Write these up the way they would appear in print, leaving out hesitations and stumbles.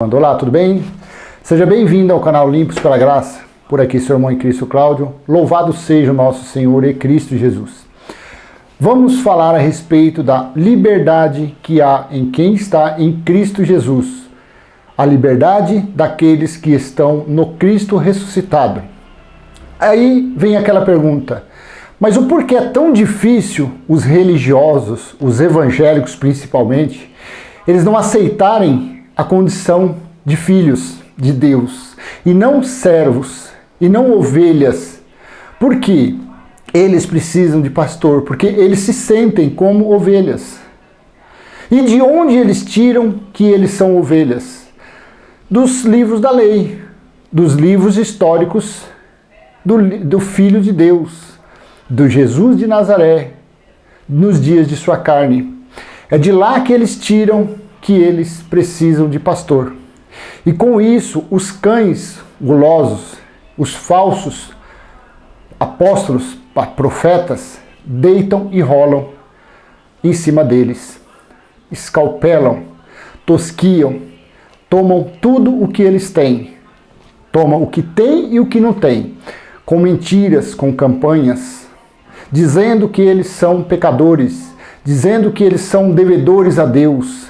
Olá, tudo bem? Seja bem-vindo ao canal Limpos pela Graça. Por aqui, seu irmão em Cristo Cláudio. Louvado seja o nosso Senhor e Cristo Jesus. Vamos falar a respeito da liberdade que há em quem está em Cristo Jesus. A liberdade daqueles que estão no Cristo ressuscitado. Aí vem aquela pergunta, mas o porquê é tão difícil os religiosos, os evangélicos principalmente, eles não aceitarem a condição de filhos de Deus, e não servos, e não ovelhas? Por quê? Eles precisam de pastor, porque eles se sentem como ovelhas. E de onde eles tiram que eles são ovelhas? Dos livros da lei, dos livros históricos do Filho de Deus, do Jesus de Nazaré, nos dias de sua carne. É de lá que eles tiram que eles precisam de pastor. E com isso, os cães gulosos, os falsos apóstolos, profetas, deitam e rolam em cima deles. Escalpelam, tosquiam, tomam tudo o que eles têm. Tomam o que tem e o que não tem. Com mentiras, com campanhas, dizendo que eles são pecadores, dizendo que eles são devedores a Deus,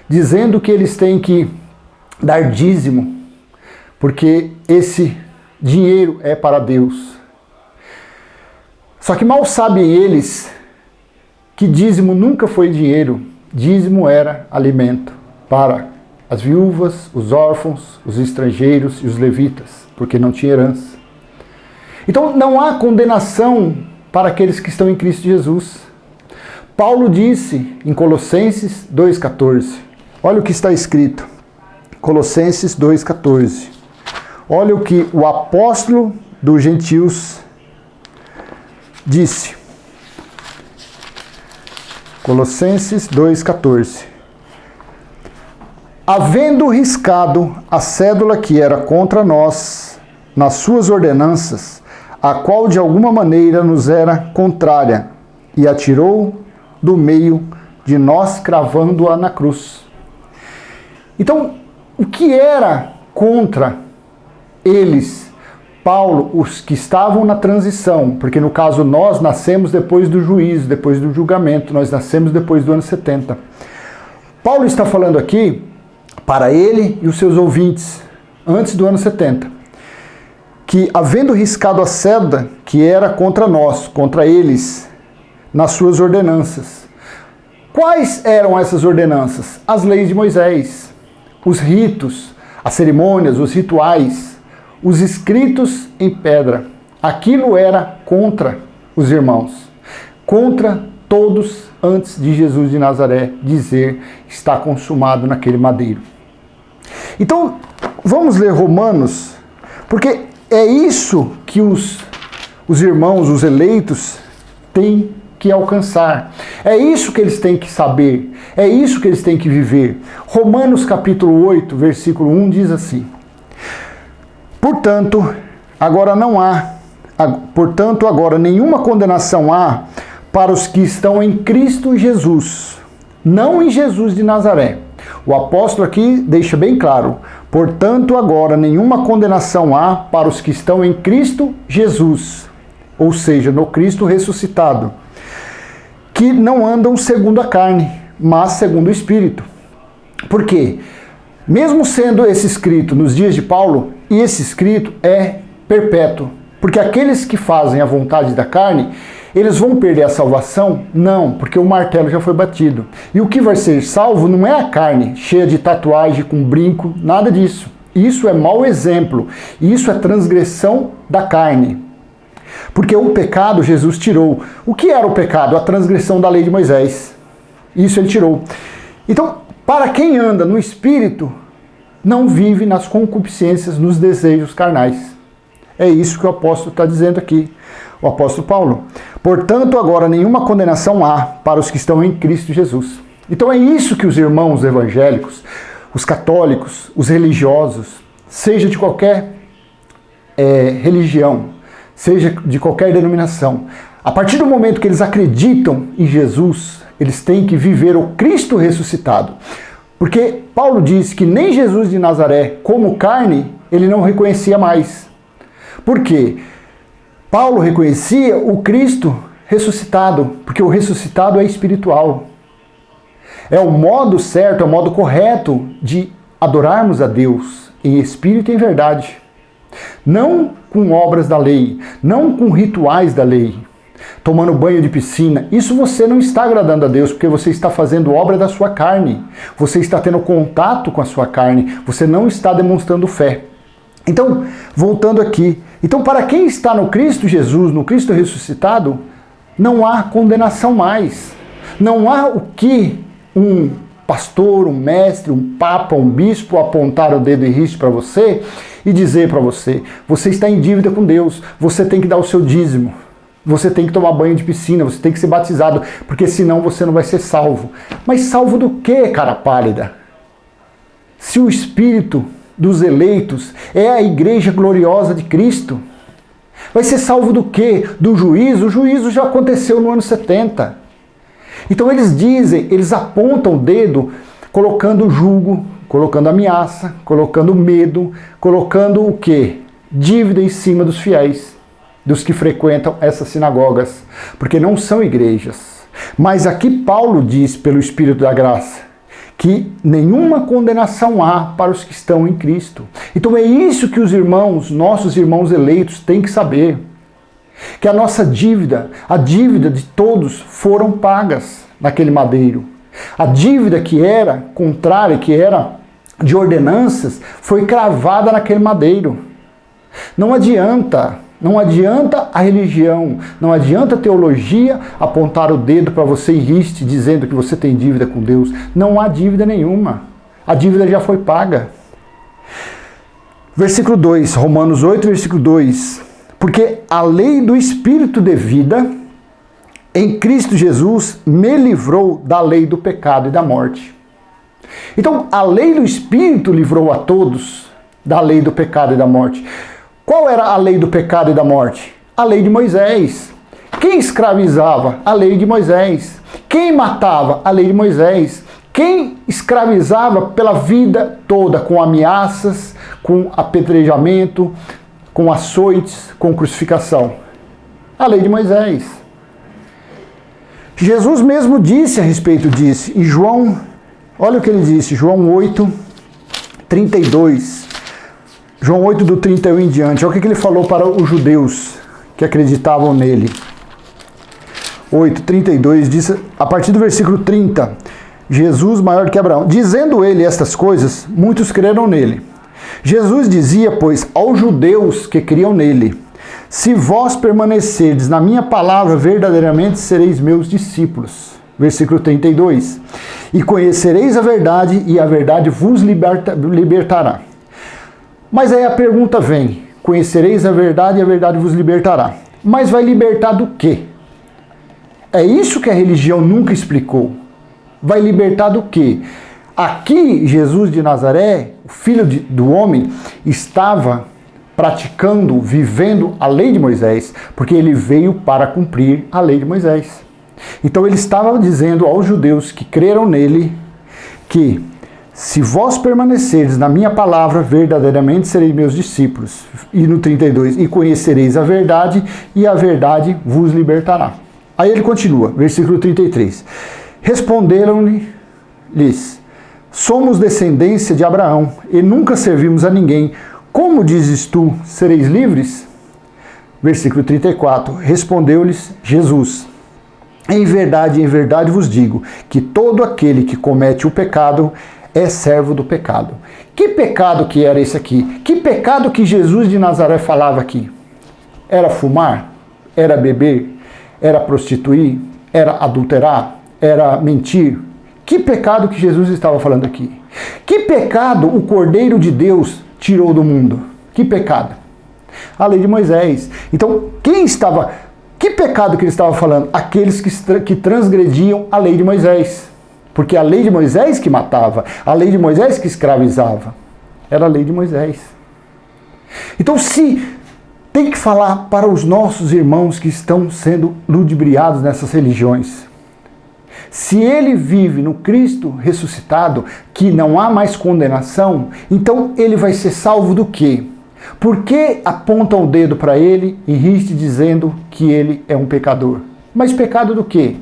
dizendo que eles têm que dar dízimo, porque esse dinheiro é para Deus. Só que mal sabem eles que dízimo nunca foi dinheiro, dízimo era alimento para as viúvas, os órfãos, os estrangeiros e os levitas, porque não tinha herança. Então não há condenação para aqueles que estão em Cristo Jesus. Paulo disse em Colossenses 2,14, olha o que está escrito, Colossenses 2,14. Olha o que o apóstolo dos gentios disse. Colossenses 2,14. Havendo riscado a cédula que era contra nós, nas suas ordenanças, a qual de alguma maneira nos era contrária, e a tirou do meio de nós, cravando-a na cruz. Então, o que era contra eles, Paulo, os que estavam na transição, porque no caso nós nascemos depois do juízo, depois do julgamento, nós nascemos depois do ano 70. Paulo está falando aqui para ele e os seus ouvintes, antes do ano 70, que havendo riscado a cédula que era contra nós, contra eles, nas suas ordenanças. Quais eram essas ordenanças? As leis de Moisés, os ritos, as cerimônias, os rituais, os escritos em pedra. Aquilo era contra os irmãos, contra todos antes de Jesus de Nazaré dizer está consumado naquele madeiro. Então, vamos ler Romanos, porque é isso que os irmãos, os eleitos, têm que alcançar. É isso que eles têm que saber. É isso que eles têm que viver. Romanos capítulo 8, versículo 1 diz assim: Portanto, agora nenhuma condenação há para os que estão em Cristo Jesus, não em Jesus de Nazaré. O apóstolo aqui deixa bem claro: portanto, agora nenhuma condenação há para os que estão em Cristo Jesus, ou seja, no Cristo ressuscitado, que não andam segundo a carne, mas segundo o Espírito. Por quê? Mesmo sendo esse escrito nos dias de Paulo, e esse escrito é perpétuo, porque aqueles que fazem a vontade da carne, eles vão perder a salvação? Não, porque o martelo já foi batido. E o que vai ser salvo não é a carne, cheia de tatuagem, com brinco, nada disso. Isso é mau exemplo, isso é transgressão da carne. Porque o pecado Jesus tirou. O que era o pecado? A transgressão da lei de Moisés. Isso ele tirou. Então, para quem anda no Espírito, não vive nas concupiscências, nos desejos carnais. É isso que o apóstolo está dizendo aqui, o apóstolo Paulo. Portanto, agora nenhuma condenação há para os que estão em Cristo Jesus. Então é isso que os irmãos evangélicos, os católicos, os religiosos, seja de qualquer religião, seja de qualquer denominação, a partir do momento que eles acreditam em Jesus, eles têm que viver o Cristo ressuscitado. Porque Paulo diz que nem Jesus de Nazaré, como carne, ele não reconhecia mais. Por quê? Paulo reconhecia o Cristo ressuscitado, porque o ressuscitado é espiritual. É o modo certo, é o modo correto de adorarmos a Deus em espírito e em verdade. Não com obras da lei, não com rituais da lei, tomando banho de piscina. Isso você não está agradando a Deus, porque você está fazendo obra da sua carne. Você está tendo contato com a sua carne, você não está demonstrando fé. Então, voltando aqui. Então, para quem está no Cristo Jesus, no Cristo ressuscitado, não há condenação mais. Não há o que um pastor, um mestre, um papa, um bispo apontar o dedo em riste para você e dizer para você: você está em dívida com Deus, você tem que dar o seu dízimo, você tem que tomar banho de piscina, você tem que ser batizado, porque senão você não vai ser salvo. Mas salvo do quê, cara pálida? Se o Espírito dos eleitos é a igreja gloriosa de Cristo, vai ser salvo do quê? Do juízo? O juízo já aconteceu no ano 70. Então eles dizem, eles apontam o dedo, colocando julgo, colocando ameaça, colocando medo, colocando o quê? Dívida em cima dos fiéis, dos que frequentam essas sinagogas, porque não são igrejas. Mas aqui Paulo diz, pelo Espírito da Graça, que nenhuma condenação há para os que estão em Cristo. Então é isso que os irmãos, nossos irmãos eleitos, têm que saber. Que a nossa dívida, a dívida de todos foram pagas naquele madeiro. A dívida que era contrária, que era de ordenanças, foi cravada naquele madeiro. Não adianta a religião, não adianta a teologia apontar o dedo para você em riste dizendo que você tem dívida com Deus. Não há dívida nenhuma. A dívida já foi paga. Versículo 2, Romanos 8, versículo 2. Porque a lei do Espírito de vida em Cristo Jesus me livrou da lei do pecado e da morte. Então, a lei do Espírito livrou a todos da lei do pecado e da morte. Qual era a lei do pecado e da morte? A lei de Moisés. Quem escravizava? A lei de Moisés. Quem matava? A lei de Moisés. Quem escravizava pela vida toda, com ameaças, com apedrejamento, com açoites, com crucificação? A lei de Moisés. Jesus mesmo disse a respeito disso. Em João, olha o que ele disse, João 8, 32. João 8, do 31 em diante. Olha o que ele falou para os judeus que acreditavam nele. 8, 32, diz, a partir do versículo 30, Jesus maior que Abraão. Dizendo ele estas coisas, muitos creram nele. Jesus dizia, pois, aos judeus que criam nele: se vós permanecerdes na minha palavra, verdadeiramente sereis meus discípulos. Versículo 32. E conhecereis a verdade, e a verdade vos libertará. Mas aí a pergunta vem: conhecereis a verdade e a verdade vos libertará. Mas vai libertar do quê? É isso que a religião nunca explicou. Vai libertar do quê? Aqui, Jesus de Nazaré, o filho do homem, estava praticando, vivendo a lei de Moisés, porque ele veio para cumprir a lei de Moisés. Então ele estava dizendo aos judeus que creram nele que se vós permanecerdes na minha palavra, verdadeiramente sereis meus discípulos. E no 32, e conhecereis a verdade, e a verdade vos libertará. Aí ele continua, versículo 33. Responderam-lhes: somos descendência de Abraão, e nunca servimos a ninguém. Como dizes tu, sereis livres? Versículo 34. Respondeu-lhes Jesus: em verdade vos digo, que todo aquele que comete o pecado é servo do pecado. Que pecado que era esse aqui? Que pecado que Jesus de Nazaré falava aqui? Era fumar? Era beber? Era prostituir? Era adulterar? Era mentir? Que pecado que Jesus estava falando aqui? Que pecado o Cordeiro de Deus tirou do mundo? Que pecado? A lei de Moisés. Então, que pecado que ele estava falando? Aqueles que transgrediam a lei de Moisés. Porque a lei de Moisés que matava, a lei de Moisés que escravizava. Era a lei de Moisés. Então, se tem que falar para os nossos irmãos que estão sendo ludibriados nessas religiões. Se ele vive no Cristo ressuscitado, que não há mais condenação, então ele vai ser salvo do quê? Por que apontam o dedo para ele e riste dizendo que ele é um pecador? Mas pecado do quê?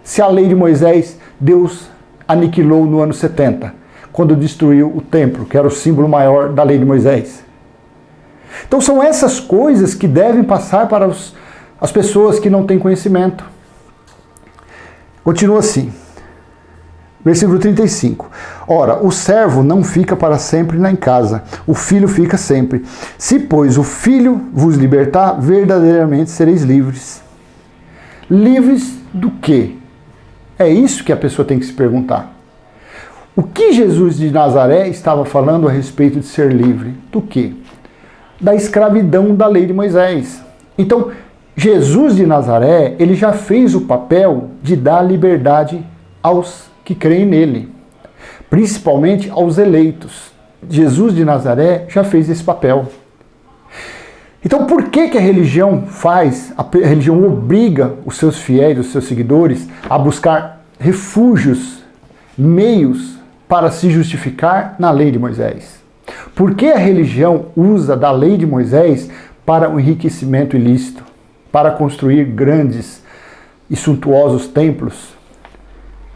Se a lei de Moisés, Deus aniquilou no ano 70, quando destruiu o templo, que era o símbolo maior da lei de Moisés. Então são essas coisas que devem passar para as pessoas que não têm conhecimento. Continua assim, versículo 35. Ora, o servo não fica para sempre em casa, o filho fica sempre. Se, pois, o filho vos libertar, verdadeiramente sereis livres. Livres do quê? É isso que a pessoa tem que se perguntar. O que Jesus de Nazaré estava falando a respeito de ser livre? Do quê? Da escravidão da lei de Moisés. Então, Jesus de Nazaré, ele já fez o papel de dar liberdade aos que creem nele, principalmente aos eleitos. Jesus de Nazaré já fez esse papel. Então, por que a religião faz, a religião obriga os seus fiéis, os seus seguidores, a buscar refúgios, meios para se justificar na lei de Moisés? Por que a religião usa da lei de Moisés para o enriquecimento ilícito, para construir grandes e suntuosos templos?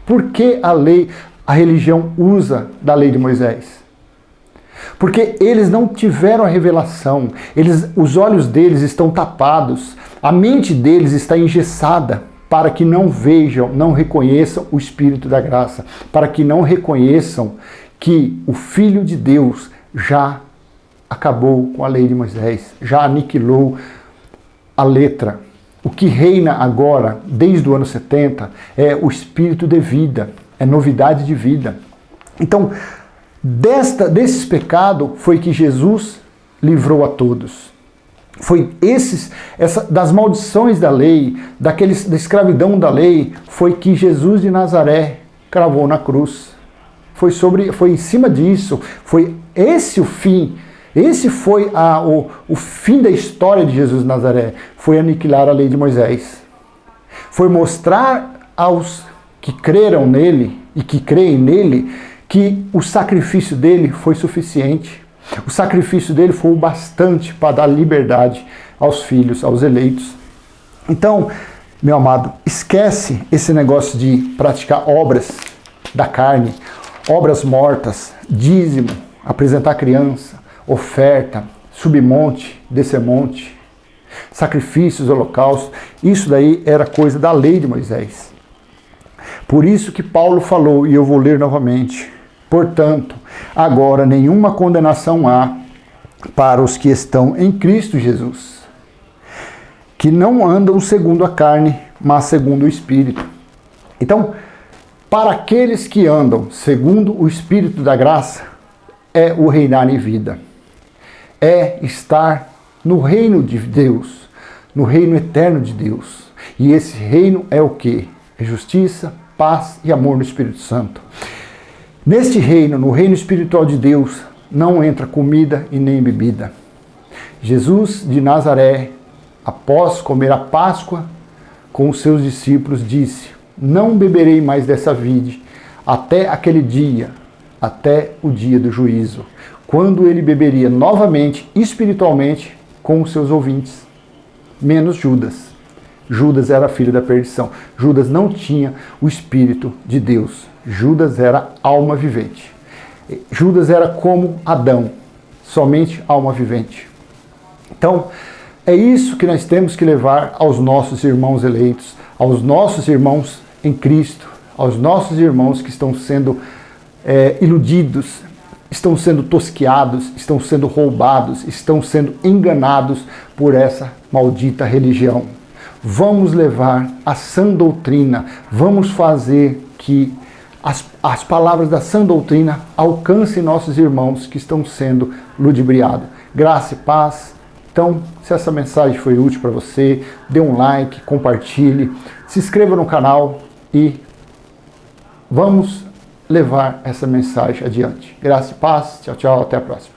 Por que a religião usa da lei de Moisés? Porque eles não tiveram a revelação, os olhos deles estão tapados, a mente deles está engessada para que não vejam, não reconheçam o Espírito da graça, para que não reconheçam que o Filho de Deus já acabou com a lei de Moisés, já aniquilou a letra. O que reina agora, desde o ano 70, é o Espírito de vida, é novidade de vida. Então, desses pecados foi que Jesus livrou a todos. Foi das maldições da lei, da escravidão da lei, foi que Jesus de Nazaré cravou na cruz. Foi em cima disso, foi esse o fim. Esse foi o fim da história de Jesus de Nazaré. Foi aniquilar a lei de Moisés. Foi mostrar aos que creram nele e que creem nele que o sacrifício dele foi suficiente. O sacrifício dele foi o bastante para dar liberdade aos filhos, aos eleitos. Então, meu amado, esquece esse negócio de praticar obras da carne, obras mortas, dízimo, apresentar criança, oferta, subir monte, descer monte, sacrifícios, holocaustos. Isso daí era coisa da lei de Moisés. Por isso que Paulo falou, e eu vou ler novamente: portanto, agora nenhuma condenação há para os que estão em Cristo Jesus, que não andam segundo a carne, mas segundo o Espírito. Então, para aqueles que andam segundo o Espírito da graça, é o reinar em vida. É estar no reino de Deus, no reino eterno de Deus. E esse reino é o quê? É justiça, paz e amor no Espírito Santo. Neste reino, no reino espiritual de Deus, não entra comida e nem bebida. Jesus de Nazaré, após comer a Páscoa com os seus discípulos, disse: não beberei mais dessa vide até aquele dia, até o dia do juízo, quando ele beberia novamente, espiritualmente, com os seus ouvintes, menos Judas. Judas era filho da perdição. Judas não tinha o Espírito de Deus. Judas era alma vivente. Judas era como Adão, somente alma vivente. Então, é isso que nós temos que levar aos nossos irmãos eleitos, aos nossos irmãos em Cristo, aos nossos irmãos que estão sendo iludidos, estão sendo tosqueados, estão sendo roubados, estão sendo enganados por essa maldita religião. Vamos levar a sã doutrina, vamos fazer que as palavras da sã doutrina alcancem nossos irmãos que estão sendo ludibriados. Graça e paz. Então, se essa mensagem foi útil para você, dê um like, compartilhe, se inscreva no canal e vamos levar essa mensagem adiante. Graça e paz. Tchau, tchau. Até a próxima.